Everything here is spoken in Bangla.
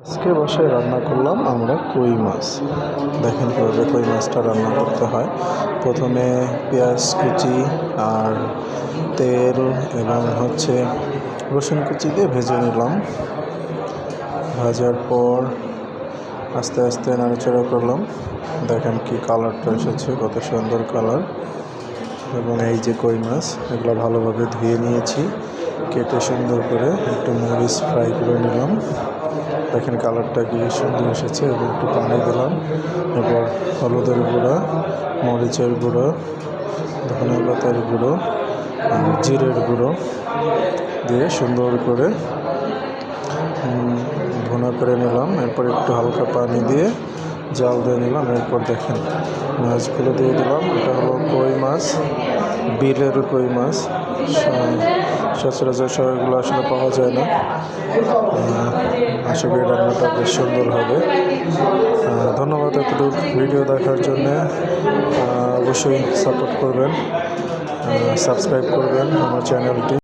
আজকে বাসায় রান্না করলাম আমরা কই মাছ। দেখেন কীভাবে কই মাছটা রান্না করতে হয়। প্রথমে পেঁয়াজ কুচি আর তেল এবং রসুন কুচি দিয়ে ভেজে নিলাম। ভাজার পর আস্তে আস্তে নাড়াচাড়া করলাম। দেখেন কি কালারটা এসেছে, কত সুন্দর কালার। এবং এই যে কই মাছ, এগুলো ভালোভাবে ধুয়ে নিয়েছি, কেটে সুন্দর করে একটু মরিচ ফ্রাই করে নিলাম। দেখেন কালারটা কি সুন্দর এসেছে। এবং একটু পানি দিলাম, এরপর হলুদের গুঁড়ো, মরিচের গুঁড়ো, ধনে পাতার গুঁড়ো, জিরের গুঁড়ো দিয়ে সুন্দর করে ভুনা করে নিলাম। এরপর একটু হালকা পানি দিয়ে জাল দিয়ে নিলাম। এরপর দেখেন মাছগুলো দিয়ে দিলাম। এটা হলো কই মাছ, বিলের কই মাছ। সচরাচর সবগুলো আসলে পাওয়া যায় না। আশা করি রান্নাটা বেশ সুন্দর হবে। ধন্যবাদ এতটুকু ভিডিও দেখার জন্যে। অবশ্যই সাপোর্ট করবেন, সাবস্ক্রাইব করবেন আমার চ্যানেলটি।